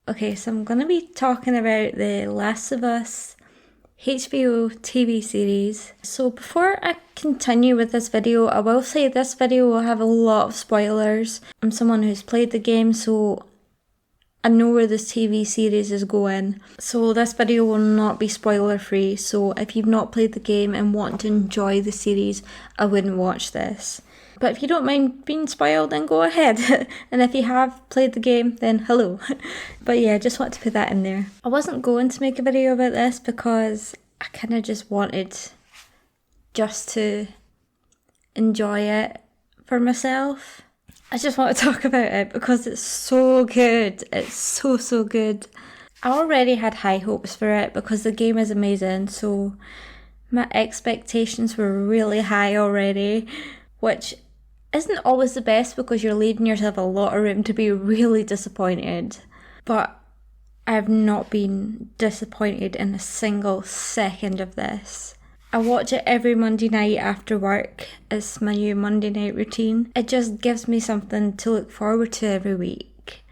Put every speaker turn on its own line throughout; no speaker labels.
Okay, so I'm going to be talking about the Last of Us HBO TV series. So before I continue with this video, I will say this video will have a lot of spoilers. I'm someone who's played the game, so I know where this TV series is going. So this video will not be spoiler free, so if you've not played the game and want to enjoy the series, I wouldn't watch this. But if you don't mind being spoiled, then go ahead. And if you have played the game, then hello. But yeah, just want to put that in there. I wasn't going to make a video about this because I kind of just wanted just to enjoy it for myself. I just want to talk about it because it's so good. It's so good. I already had high hopes for it because the game is amazing, so my expectations were really high already, which isn't always the best because you're leaving yourself a lot of room to be really disappointed. But I've not been disappointed in a single second of this. I watch it every Monday night after work. It's my new Monday night routine. It just gives me something to look forward to every week.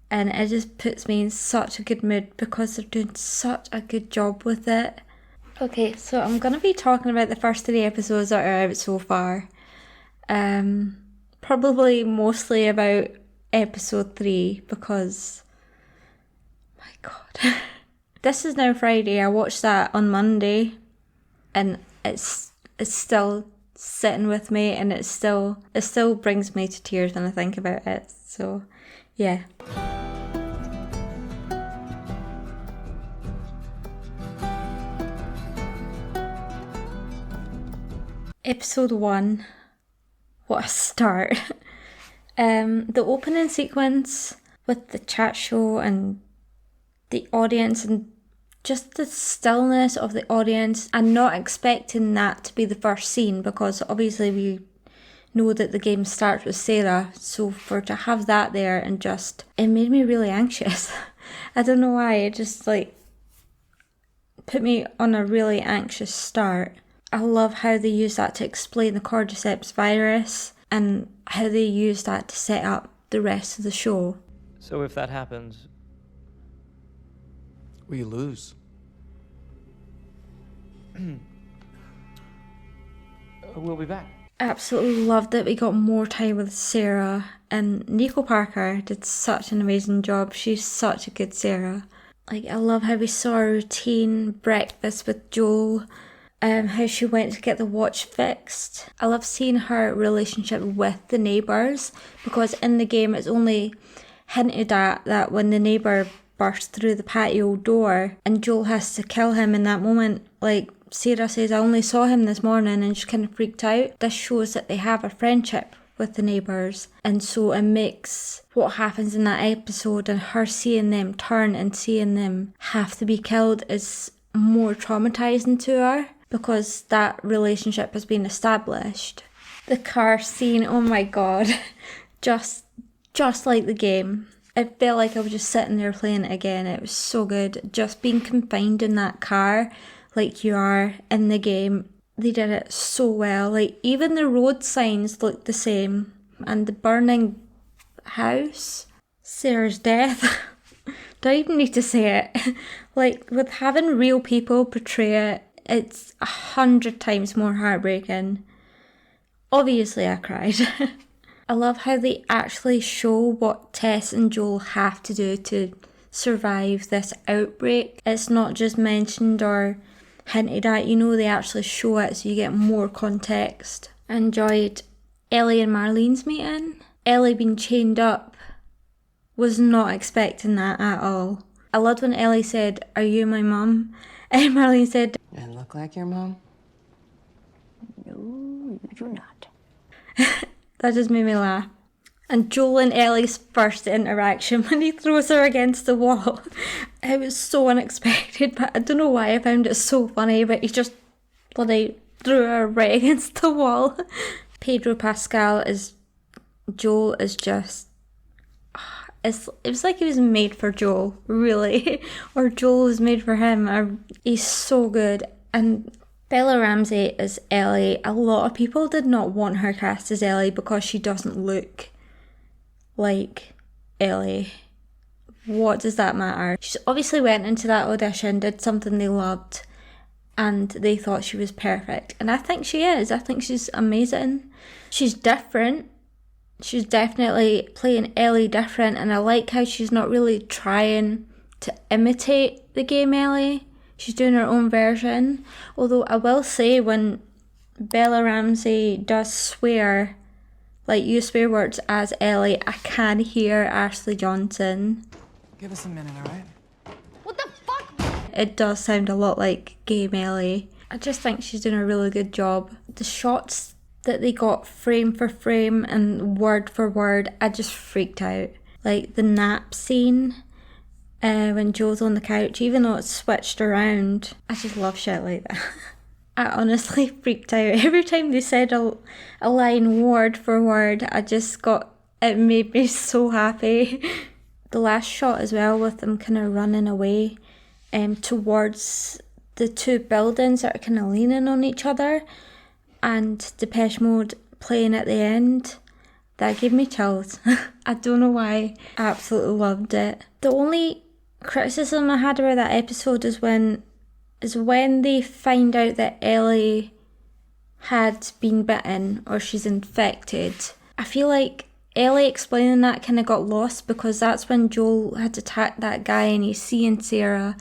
And it just puts me in such a good mood because they're doing such a good job with it. Okay, so I'm going to be talking about the first 3 episodes that are out so far. Probably mostly about episode 3 because, my god. This is now Friday. I watched that on Monday. And it's still sitting with me, and it still brings me to tears when I think about it. So, yeah. Episode 1. What a start. The opening sequence with the chat show and the audience and just the stillness of the audience. I'm not expecting that to be the first scene because obviously we know that the game starts with Sarah. So for to have that there and it made me really anxious. I don't know why, it just put me on a really anxious start. I love how they use that to explain the cordyceps virus and how they use that to set up the rest of the show.
So if that happens,
we lose.
We'll be back.
Absolutely loved that we got more time with Sarah, and Nico Parker did such an amazing job. She's such a good Sarah. I love how we saw her routine, breakfast with Joel, how she went to get the watch fixed. I love seeing her relationship with the neighbours because in the game it's only hinted at that when the neighbour burst through the patio door and Joel has to kill him in that moment. Sarah says, I only saw him this morning, and she kind of freaked out. This shows that they have a friendship with the neighbours, and so it makes what happens in that episode and her seeing them turn and seeing them have to be killed is more traumatising to her because that relationship has been established. The car scene, oh my god, just like the game. It felt like I was just sitting there playing it again. It was so good. Just being confined in that car like you are in the game. They did it so well. Even the road signs looked the same. And the burning house. Sarah's death. Do I even need to say it? With having real people portray it, it's 100 times more heartbreaking. Obviously I cried. I love how they actually show what Tess and Joel have to do to survive this outbreak. It's not just mentioned or hinted at, they actually show it so you get more context. I enjoyed Ellie and Marlene's meeting. Ellie being chained up, was not expecting that at all. I loved when Ellie said, "Are you my mum?" And Marlene said,
"I look like your mom?"
"No, you do not."
That just made me laugh. And Joel and Ellie's first interaction when he throws her against the wall. It was so unexpected, but I don't know why I found it so funny, but he just bloody threw her right against the wall. Pedro Pascal as Joel is just... it was like he was made for Joel, really. Or Joel was made for him. He's so good. And Bella Ramsey as Ellie. A lot of people did not want her cast as Ellie because she doesn't look like Ellie. what does that matter? She's obviously went into that audition, did something they loved, and they thought she was perfect. And I think she is. I think she's amazing. She's different. She's definitely playing Ellie different, and I like how she's not really trying to imitate the game Ellie. She's doing her own version. Although I will say, when Bella Ramsey does swear, like use swear words as Ellie, I can hear Ashley Johnson.
Give us a minute, alright?
What the fuck?
It does sound a lot like Game Ellie. I just think she's doing a really good job. The shots that they got frame for frame and word for word, I just freaked out. Like the nap scene, when Joel's on the couch, even though it's switched around, I just love shit like that. I honestly freaked out. Every time they said a line word for word, it made me so happy. The last shot as well, with them kind of running away towards the two buildings that are kind of leaning on each other, and Depeche Mode playing at the end, that gave me chills. I don't know why. I absolutely loved it. The only criticism I had about that episode is when they find out that Ellie had been bitten or she's infected. I feel like Ellie explaining that kind of got lost, because that's when Joel had attacked that guy and he's seeing Sarah,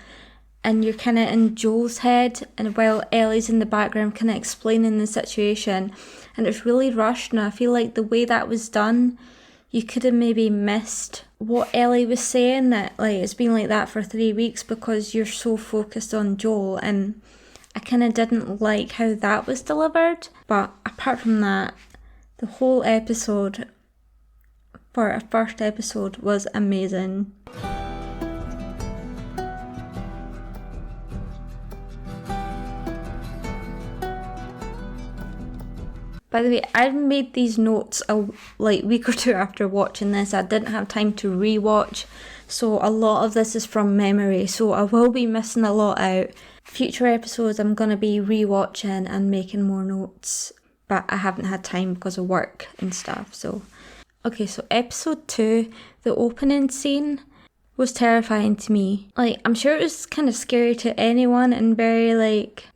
and you're kind of in Joel's head, and while Ellie's in the background kind of explaining the situation, and it's really rushed. And I feel like the way that was done, you could have maybe missed what Ellie was saying, that like it's been like that for 3 weeks because you're so focused on Joel, and I kind of didn't like how that was delivered. But apart from that, the whole episode, for a first episode, was amazing. By the way, I made these notes a week or two after watching this. I didn't have time to rewatch, so a lot of this is from memory, so I will be missing a lot out. Future episodes I'm going to be rewatching and making more notes, but I haven't had time because of work and stuff. So episode 2, the opening scene was terrifying to me. Like, I'm sure it was kind of scary to anyone, and very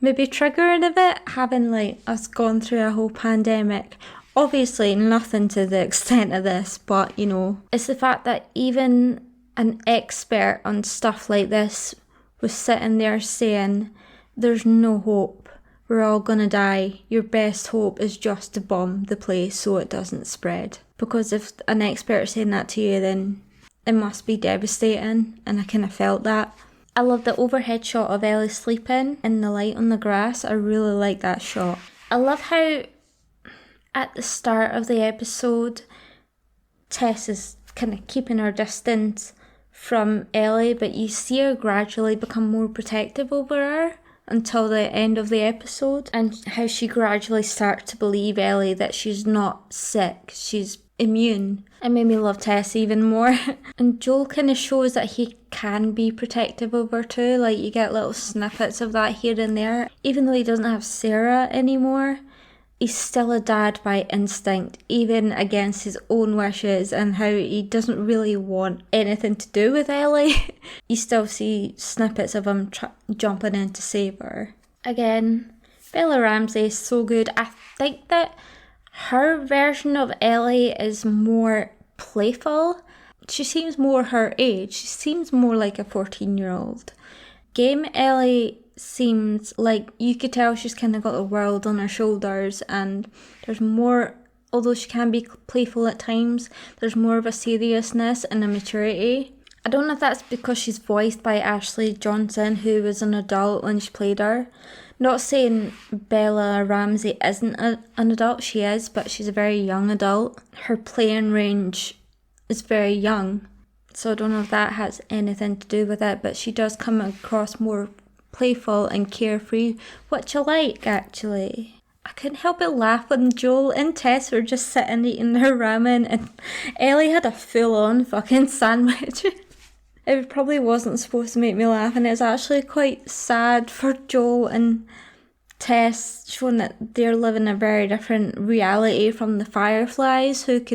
maybe triggering a bit, having us gone through a whole pandemic. Obviously nothing to the extent of this, but it's the fact that even an expert on stuff like this was sitting there saying, there's no hope, we're all gonna die, your best hope is just to bomb the place so it doesn't spread. Because if an expert is saying that to you, then it must be devastating, and I kind of felt that. I love the overhead shot of Ellie sleeping in the light on the grass. I really like that shot. I love how at the start of the episode, Tess is kind of keeping her distance from Ellie, but you see her gradually become more protective over her until the end of the episode, and how she gradually starts to believe Ellie that she's not sick, she's immune. It made me love Tess even more. And Joel kind of shows that he can be protective of her too. You get little snippets of that here and there. Even though he doesn't have Sarah anymore, he's still a dad by instinct, even against his own wishes, and how he doesn't really want anything to do with Ellie. You still see snippets of him jumping in to save her. Again, Bella Ramsey is so good. I think that her version of Ellie is more playful. She seems more her age. She seems more like a 14-year-old. Game Ellie seems like you could tell she's kind of got the world on her shoulders, and there's more, although she can be playful at times, there's more of a seriousness and a maturity. I don't know if that's because she's voiced by Ashley Johnson, who was an adult when she played her. Not saying Bella Ramsey isn't an adult, she is, but she's a very young adult. Her playing range is very young, so I don't know if that has anything to do with it, but she does come across more playful and carefree, which I like, actually. I couldn't help but laugh when Joel and Tess were just sitting eating their ramen and Ellie had a full-on fucking sandwich. It probably wasn't supposed to make me laugh, and it's actually quite sad for Joel and Tess, showing that they're living a very different reality from the Fireflies, who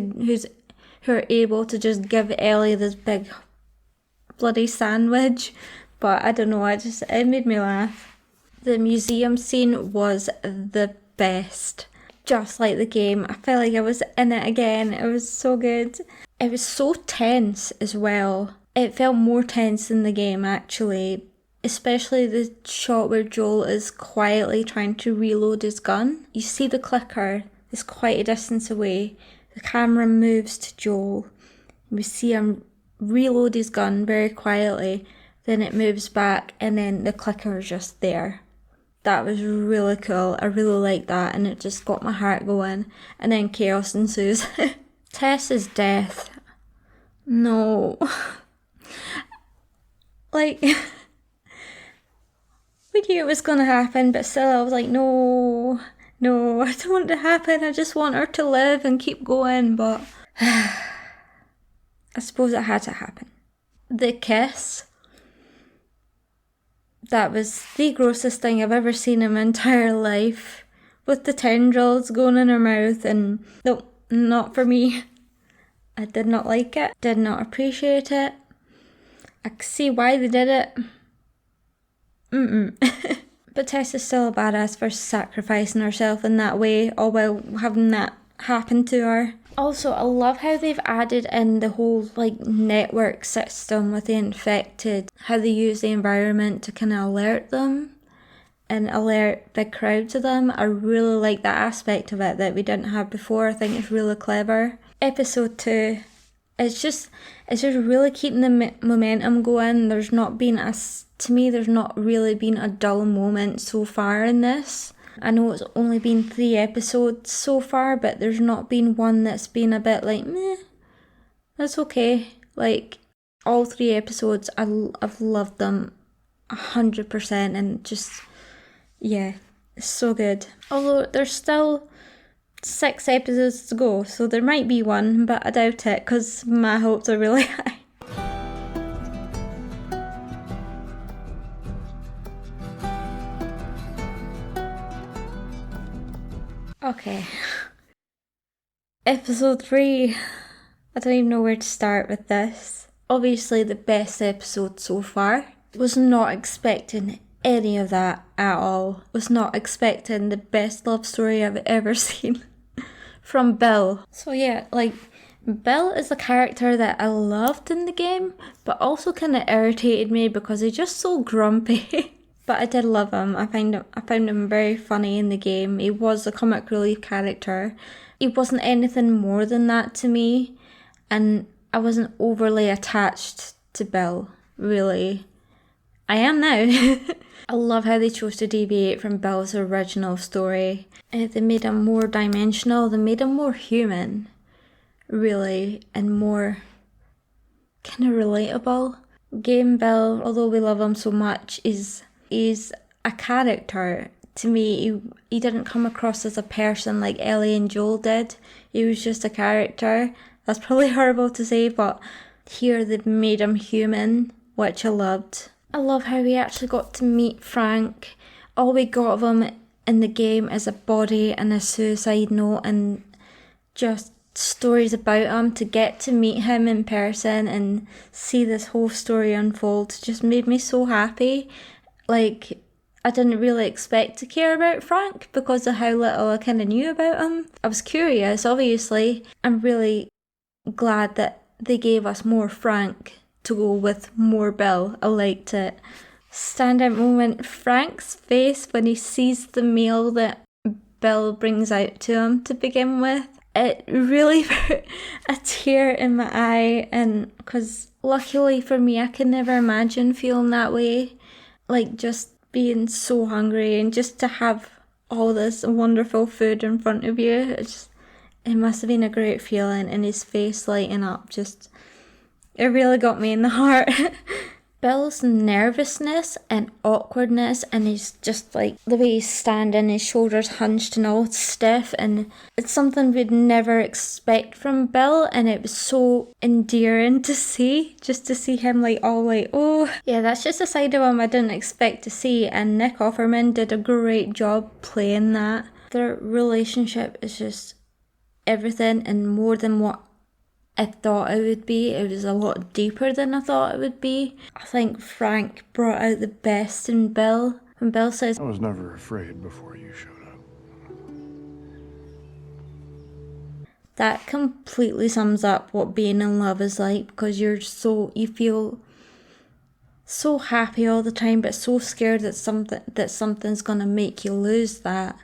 are able to just give Ellie this big bloody sandwich. But I don't know, it made me laugh. The museum scene was the best. Just like the game. I felt like I was in it again. It was so good. It was so tense as well. It felt more tense than the game, actually. Especially the shot where Joel is quietly trying to reload his gun. You see the clicker is quite a distance away. The camera moves to Joel. We see him reload his gun very quietly. Then it moves back and then the clicker is just there. That was really cool. I really liked that and it just got my heart going. And then chaos ensues. Tess's death. No. Like, we knew it was going to happen, but still I was like, no, I don't want it to happen. I just want her to live and keep going, but I suppose it had to happen. The kiss. That was the grossest thing I've ever seen in my entire life. With the tendrils going in her mouth and nope, not for me. I did not like it, did not appreciate it. I can see why they did it. But Tess is still a badass for sacrificing herself in that way, all while having that happen to her. Also, I love how they've added in the whole network system with the infected, how they use the environment to kind of alert them and alert big crowds of them. I really like that aspect of it that we didn't have before. I think it's really clever. Episode 2, it's just really keeping the momentum going. There's not really been a dull moment so far in this. I know it's only been 3 episodes so far, but there's not been one that's been a bit like, meh, that's okay. Like, all 3 episodes, I've loved them 100% and just, yeah, it's so good. Although there's still 6 episodes to go, so there might be one, but I doubt it because my hopes are really high. Okay. Episode 3. I don't even know where to start with this. Obviously the best episode so far. Was not expecting any of that at all. Was not expecting the best love story I've ever seen from Bill. So yeah, Bill is a character that I loved in the game, but also kind of irritated me because he's just so grumpy. But I did love him. I found him very funny in the game. He was a comic relief character. He wasn't anything more than that to me. And I wasn't overly attached to Bill, really. I am now. I love how they chose to deviate from Bill's original story. They made him more dimensional. They made him more human, really. And more kind of relatable. Game Bill, although we love him so much, is a character. To me, he didn't come across as a person like Ellie and Joel did. He was just a character. That's probably horrible to say, but here they've made him human, which I loved. I love how we actually got to meet Frank. All we got of him in the game is a body and a suicide note and just stories about him. To get to meet him in person and see this whole story unfold just made me so happy. I didn't really expect to care about Frank because of how little I kind of knew about him. I was curious, obviously. I'm really glad that they gave us more Frank to go with more Bill. I liked it. Standout moment, Frank's face when he sees the meal that Bill brings out to him to begin with. It really put a tear in my eye, and because luckily for me, I can never imagine feeling that way. Just being so hungry and just to have all this wonderful food in front of you. It must have been a great feeling, and his face lighting up, it really got me in the heart. Bill's nervousness and awkwardness, and he's just the way he's standing, his shoulders hunched and all stiff, and it's something we'd never expect from Bill, and it was so endearing to see, just to see him oh yeah, that's just a side of him I didn't expect to see, and Nick Offerman did a great job playing that. Their relationship is just everything and more than what I thought it would be. It was a lot deeper than I thought it would be. I think Frank brought out the best in Bill. When Bill says,
I was never afraid before you showed up.
that completely sums up what being in love is like, because you feel so happy all the time, but so scared that something's gonna make you lose that.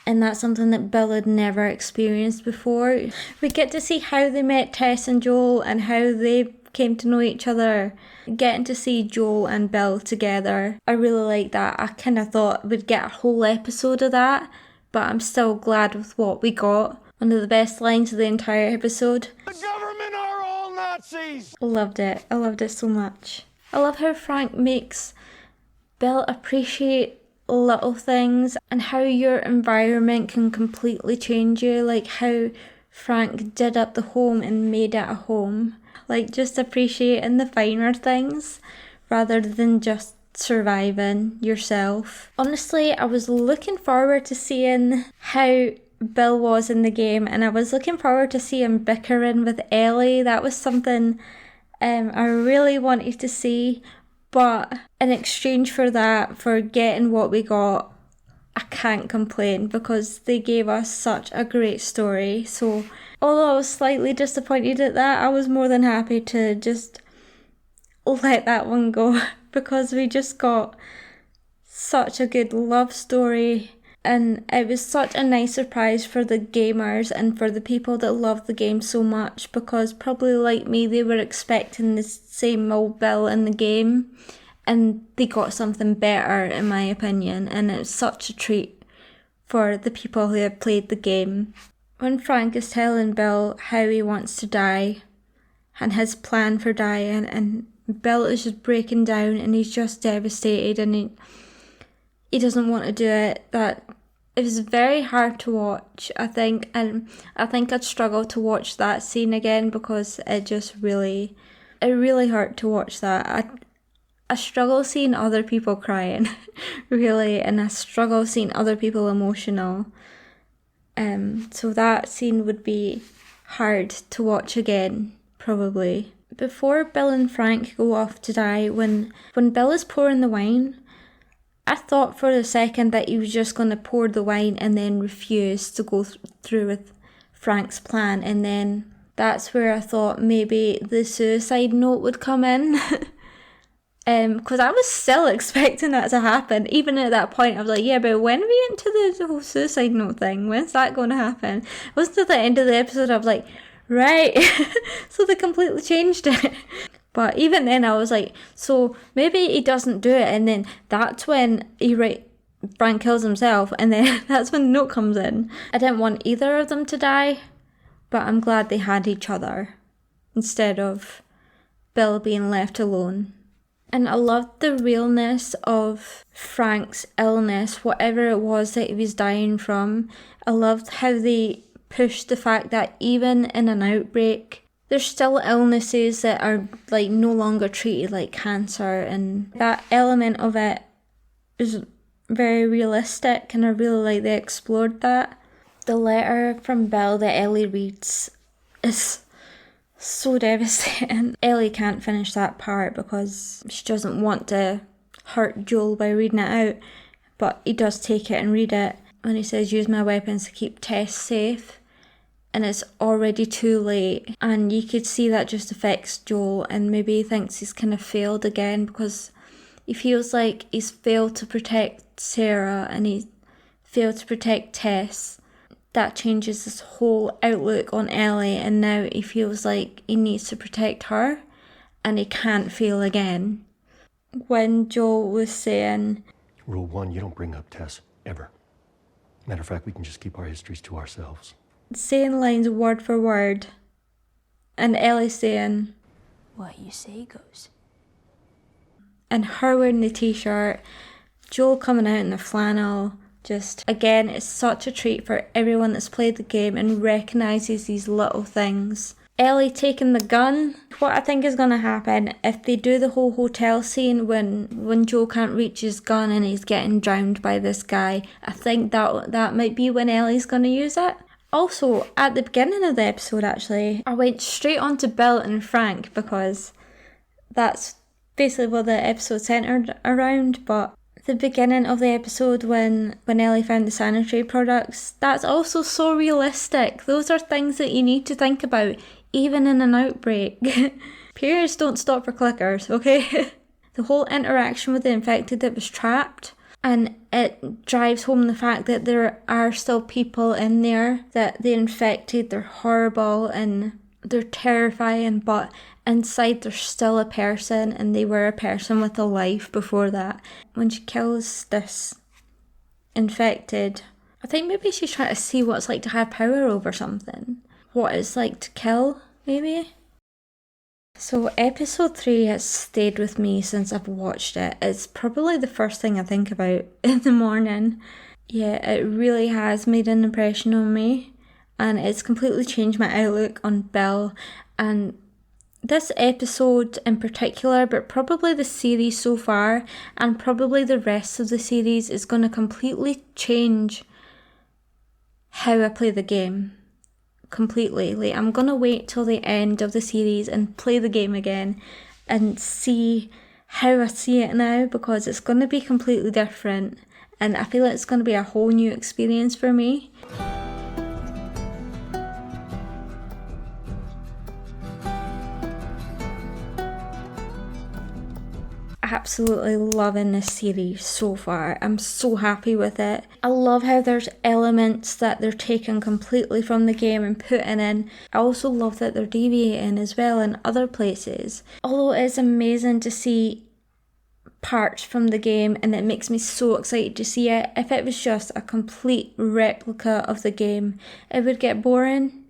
And that's something that Bill had never experienced before. We get to see how they met Tess and Joel and how they came to know each other. Getting to see Joel and Bill together, I really like that. I kind of thought we'd get a whole episode of that, but I'm still glad with what we got. One of the best lines of the entire episode.
The government are all Nazis!
I loved it. I loved it so much. I love how Frank makes Bill appreciate little things and how your environment can completely change you, like how Frank did up the home and made it a home, like just appreciating the finer things rather than just surviving yourself. Honestly, I was looking forward to seeing how Bill was in the game, and I was looking forward to seeing bickering with Ellie. That was something I really wanted to see. But in exchange for that, for getting what we got, I can't complain because they gave us such a great story. So although I was slightly disappointed at that, I was more than happy to just let that one go because we just got such a good love story. And it was such a nice surprise for the gamers and for the people that love the game so much, because probably like me, they were expecting the same old Bill in the game and they got something better in my opinion, and it's such a treat for the people who have played the game. When Frank is telling Bill how he wants to die and his plan for dying, and Bill is just breaking down and he's just devastated and he doesn't want to do it. That it was very hard to watch, I think, and I think I'd struggle to watch that scene again because it really hurt to watch that. I struggle seeing other people crying, really, and I struggle seeing other people emotional. So that scene would be hard to watch again, probably. Before Bill and Frank go off to die, when Bill is pouring the wine, I thought for a second that he was just going to pour the wine and then refuse to go through with Frank's plan, and then that's where I thought maybe the suicide note would come in. Because I was still expecting that to happen. Even at that point, I was like, yeah, but when are we into the whole suicide note thing? When's that going to happen? It wasn't at the end of the episode, I was like, right. So they completely changed it. But even then I was like, so maybe he doesn't do it, and then that's when Frank kills himself, and then that's when the note comes in. I didn't want either of them to die, but I'm glad they had each other instead of Bill being left alone. And I loved the realness of Frank's illness, whatever it was that he was dying from. I loved how they pushed the fact that even in an outbreak, there's still illnesses that are like no longer treated like cancer, and that element of it is very realistic, and I really like they explored that. The letter from Bill that Ellie reads is so devastating. Ellie can't finish that part because she doesn't want to hurt Joel by reading it out, but he does take it and read it when he says, use my weapons to keep Tess safe. And it's already too late, and you could see that just affects Joel, and maybe he thinks he's kind of failed again because he feels like he's failed to protect Sarah and he failed to protect Tess. That changes his whole outlook on Ellie, and now he feels like he needs to protect her and he can't fail again. When Joel was saying,
Rule 1, you don't bring up Tess, ever. Matter of fact, we can just keep our histories to ourselves.
Saying lines word for word, and Ellie saying,
what you say goes.
And her wearing the t-shirt, Joel coming out in the flannel. Just, again, it's such a treat for everyone that's played the game and recognises these little things. Ellie taking the gun. What I think is going to happen, if they do the whole hotel scene when Joel can't reach his gun and he's getting drowned by this guy, I think that might be when Ellie's going to use it. Also, at the beginning of the episode, actually, I went straight on to Bill and Frank because that's basically what the episode centered around. But the beginning of the episode when Ellie found the sanitary products, that's also so realistic. Those are things that you need to think about, even in an outbreak. Periods don't stop for clickers, okay? The whole interaction with the infected that was trapped, and it drives home the fact that there are still people in there, that the infected, they're horrible and they're terrifying, but inside there's still a person, and they were a person with a life before that. When she kills this infected, I think maybe she's trying to see what it's like to have power over something. What it's like to kill, maybe? So episode 3 has stayed with me since I've watched it. It's probably the first thing I think about in the morning. Yeah, it really has made an impression on me, and it's completely changed my outlook on Bill and this episode in particular, but probably the series so far, and probably the rest of the series, is going to completely change how I play the game. Completely. Like, I'm gonna wait till the end of the series and play the game again and see how I see it now, because it's gonna be completely different, and I feel like it's gonna be a whole new experience for me. Absolutely loving this series so far. I'm so happy with it. I love how there's elements that they're taking completely from the game and putting in. I also love that they're deviating as well in other places. Although it's amazing to see parts from the game, and it makes me so excited to see it. If it was just a complete replica of the game, it would get boring.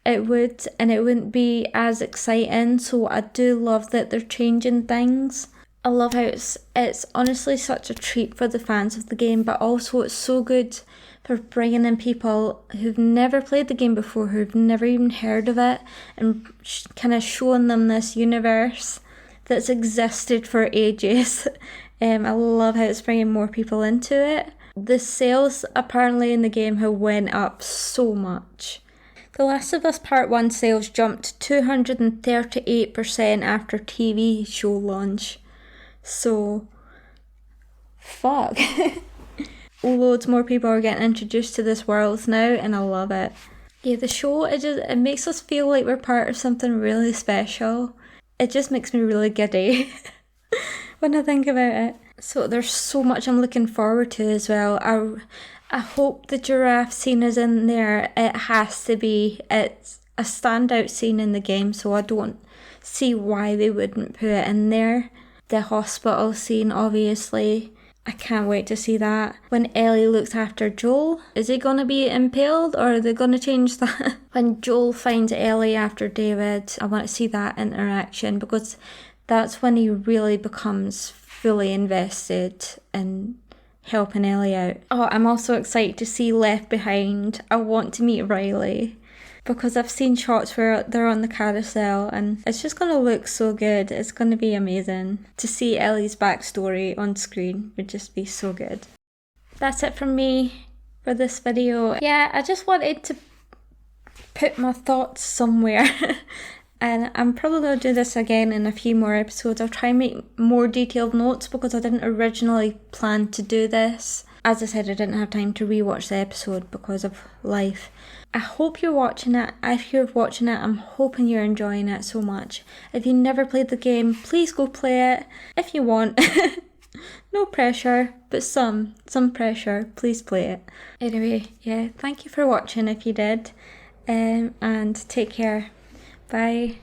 It would, and it wouldn't be as exciting. So I do love that they're changing things. I love how it's honestly such a treat for the fans of the game, but also it's so good for bringing in people who've never played the game before, who've never even heard of it, and kind of showing them this universe that's existed for ages. I love how it's bringing more people into it. The sales apparently in the game have went up so much. The Last of Us Part 1 sales jumped 238% after TV show launch. So, fuck. Loads more people are getting introduced to this world now, and I love it. Yeah, the show, it makes us feel like we're part of something really special. It just makes me really giddy when I think about it. So there's so much I'm looking forward to as well. I hope the giraffe scene is in there. It has to be. It's a standout scene in the game, so I don't see why they wouldn't put it in there. The hospital scene, obviously. I can't wait to see that. When Ellie looks after Joel, is he going to be impaled, or are they going to change that? When Joel finds Ellie after David, I want to see that interaction, because that's when he really becomes fully invested in helping Ellie out. Oh, I'm also excited to see Left Behind. I want to meet Riley, because I've seen shots where they're on the carousel, and it's just going to look so good. It's going to be amazing. To see Ellie's backstory on screen would just be so good. That's it from me for this video. Yeah, I just wanted to put my thoughts somewhere. And I'm probably going to do this again in a few more episodes. I'll try and make more detailed notes, because I didn't originally plan to do this. As I said, I didn't have time to rewatch the episode because of life. I hope you're watching it. If you're watching it, I'm hoping you're enjoying it so much. If you never played the game, please go play it. If you want. No pressure, but some pressure. Please play it. Anyway, yeah, thank you for watching if you did. And take care. Bye.